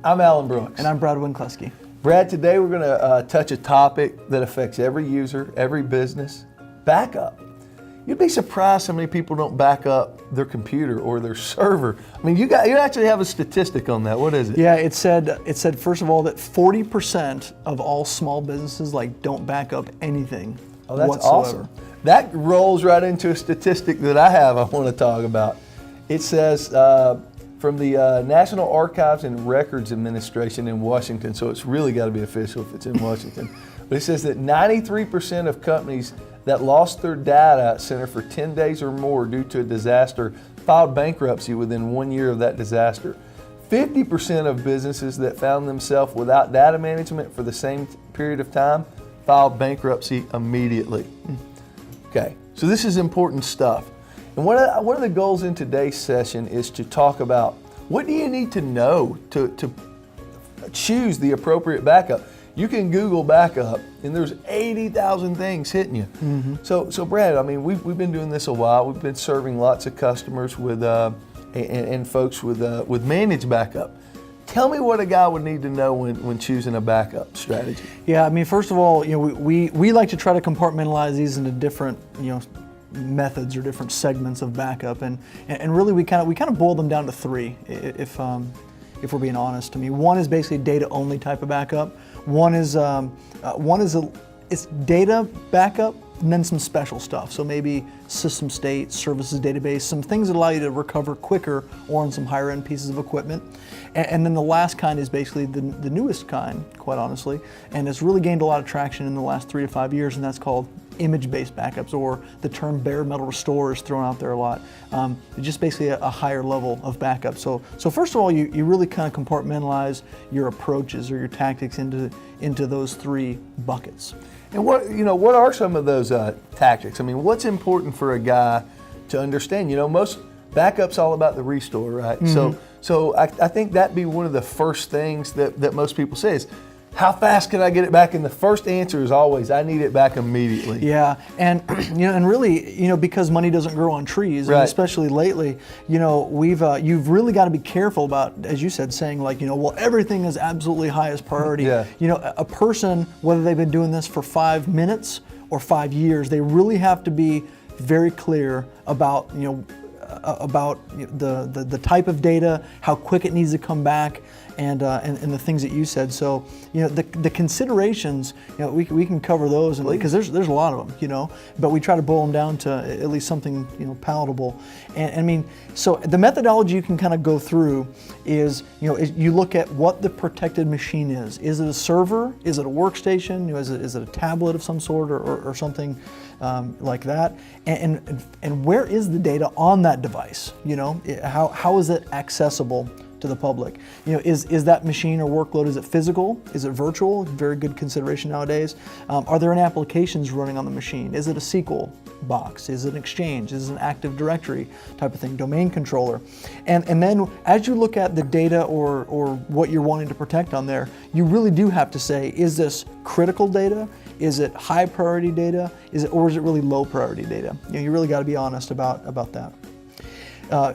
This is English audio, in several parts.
I'm Alan Brooks. And I'm Brad Winkleski. Brad, today we're going to touch a topic that affects every user, every business, backup. You'd be surprised how many people don't back up their computer or their server. I mean, you actually have a statistic on that. What is it? Yeah, it said first of all that 40% of all small businesses don't back up anything whatsoever. Awesome. That rolls right into a statistic that I want to talk about. It says from the National Archives and Records Administration in Washington, so it's really got to be official if it's in Washington, but it says that 93% of companies that lost their data center for 10 days or more due to a disaster filed bankruptcy within 1 year of that disaster. 50% of businesses that found themselves without data management for the same period of time filed bankruptcy immediately. Okay, so this is important stuff. And one of the goals in today's session is to talk about what do you need to know to choose the appropriate backup. You can Google backup, and there's 80,000 things hitting you. Mm-hmm. So Brad, I mean, we've been doing this a while. We've been serving lots of customers with and folks with managed backup. Tell me what a guy would need to know when choosing a backup strategy. Yeah, I mean, first of all, we like to try to compartmentalize these into different methods or different segments of backup, and really we kind of boil them down to three, if we're being honest. I mean, one is basically data only type of backup. One is it's data backup and then some special stuff. So maybe system state, services database, some things that allow you to recover quicker or on some higher end pieces of equipment. And then the last kind is basically the newest kind, quite honestly, and it's really gained a lot of traction in the last 3 to 5 years, and that's called image-based backups, or the term bare metal restore is thrown out there a lot. Just basically a higher level of backup. So first of all, you really kind of compartmentalize your approaches or your tactics into those three buckets. And what are some of those tactics? I mean, what's important for a guy to understand? Most backups all about the restore, right? Mm-hmm. So I think that'd be one of the first things that most people say is, how fast can I get it back? And the first answer is always, I need it back immediately. Yeah, and and really, because money doesn't grow on trees, right. And especially lately, you've really got to be careful about, as you said, saying well, everything is absolutely highest priority. Yeah. A person, whether they've been doing this for 5 minutes or 5 years, they really have to be very clear about the type of data, how quick it needs to come back, and the things that you said. So the considerations, we can cover those, because there's a lot of them, but we try to boil them down to at least something palatable. And I mean, so the methodology you can kind of go through is you look at what the protected machine is. Is it a server? Is it a workstation? Is it a tablet of some sort or something like that? And where is the data on that device? How is it accessible to the public? Is that machine or workload, is it physical? Is it virtual? Very good consideration nowadays. Are there any applications running on the machine? Is it a SQL box? Is it an Exchange? Is it an Active Directory type of thing? Domain controller? And then as you look at the data or what you're wanting to protect on there, you really do have to say, is this critical data? Is it high priority data? Or is it really low priority data? You really got to be honest about that.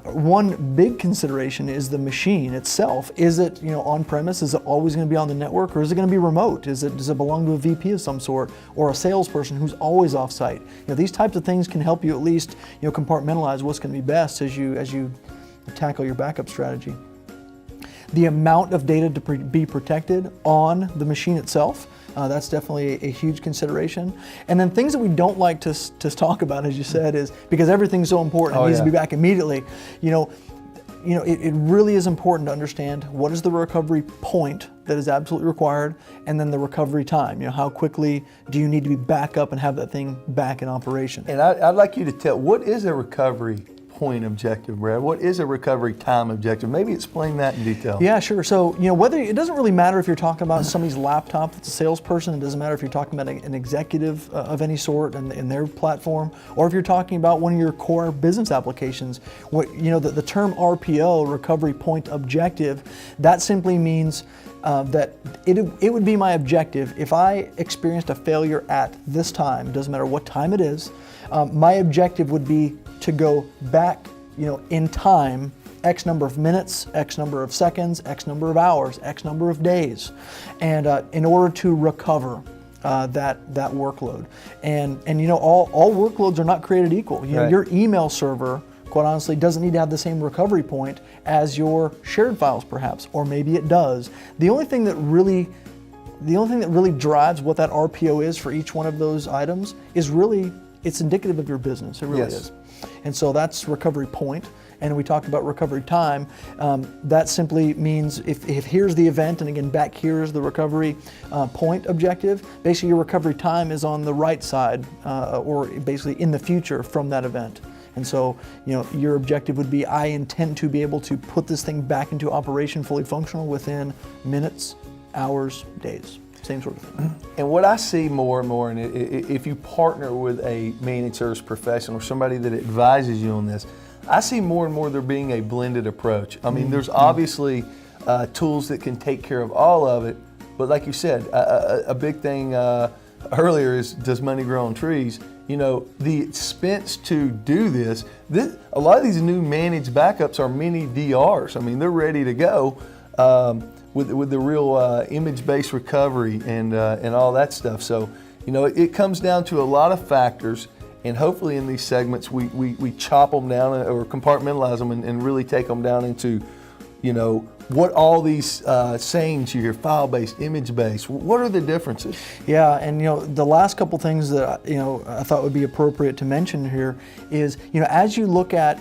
One big consideration is the machine itself. Is it on premise? Is it always going to be on the network, or is it going to be remote? Does it belong to a VP of some sort, or a salesperson who's always off-site? These types of things can help you at least compartmentalize what's going to be best as you tackle your backup strategy. The amount of data to be protected on the machine itself. That's definitely a huge consideration. And then things that we don't like to talk about, as you said, is because everything's so important, it needs to be back immediately. It really is important to understand what is the recovery point that is absolutely required, and then the recovery time. How quickly do you need to be back up and have that thing back in operation? And I'd like you to tell, what is a recovery point objective, Brad? What is a recovery time objective? Maybe explain that in detail. Yeah, sure. So, whether it doesn't really matter if you're talking about somebody's laptop that's a salesperson, it doesn't matter if you're talking about an executive of any sort and their platform, or if you're talking about one of your core business applications. The term RPO, recovery point objective, that simply means that it would be my objective if I experienced a failure at this time, doesn't matter what time it is, my objective would be to go back, in time X number of minutes, X number of seconds, X number of hours, X number of days, and in order to recover that workload. And all workloads are not created equal. Right. Your email server, quite honestly, doesn't need to have the same recovery point as your shared files, perhaps, or maybe it does. The only thing that really drives what that RPO is for each one of those items is really, it's indicative of your business. It really is. And so that's recovery point. And we talked about recovery time. That simply means if here's the event, and again, back here's the recovery point objective, basically your recovery time is on the right side, or basically in the future from that event. And so, your objective would be, I intend to be able to put this thing back into operation fully functional within minutes, hours, days, same sort of thing. And what I see more and more, and if you partner with a managed service professional or somebody that advises you on this, I see more and more there being a blended approach. I mean, there's obviously tools that can take care of all of it, but like you said, a big thing earlier is, does money grow on trees? The expense to do this, a lot of these new managed backups are mini DRs. I mean, they're ready to go with the real image-based recovery and all that stuff. So, it comes down to a lot of factors, and hopefully in these segments we chop them down or compartmentalize them and really take them down into, what all these sayings you hear, file-based, image-based, what are the differences? Yeah, and the last couple things that I thought would be appropriate to mention here is, as you look at,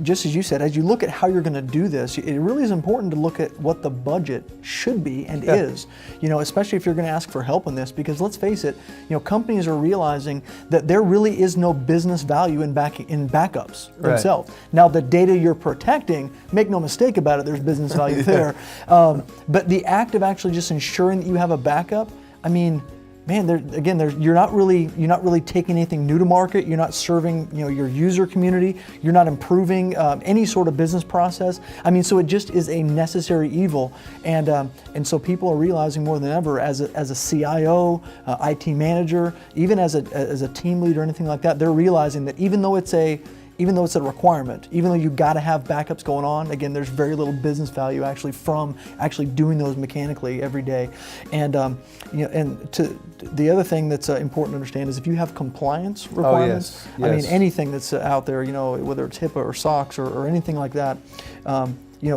just as you said, as you look at how you're going to do this, it really is important to look at what the budget should be and is, especially if you're going to ask for help in this, because let's face it, companies are realizing that there really is no business value in backups themselves. Now, the data you're protecting, make no mistake about it, there's business value there. But the act of actually just ensuring that you have a backup, I mean, man, you're not really taking anything new to market. You're not serving, your user community. You're not improving any sort of business process. I mean, so it just is a necessary evil, and so people are realizing more than ever, as a CIO, IT manager, even as a team leader, or anything like that, they're realizing that even though it's a requirement, even though you got to have backups going on, again, there's very little business value from doing those mechanically every day. And the other thing that's important to understand is if you have compliance requirements, yes. I mean, anything that's out there, whether it's HIPAA or SOX or anything like that,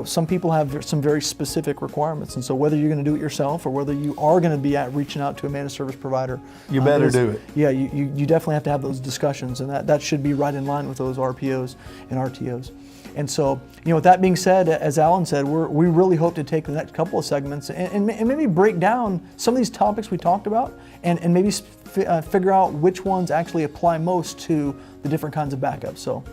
some people have some very specific requirements, and so whether you're going to do it yourself or whether you are going to be reaching out to a managed service provider, you better do it. Yeah, you definitely have to have those discussions, and that should be right in line with those RPOs and RTOs. And so, with that being said, as Alan said, we really hope to take the next couple of segments and maybe break down some of these topics we talked about, and maybe figure out which ones actually apply most to the different kinds of backups. So.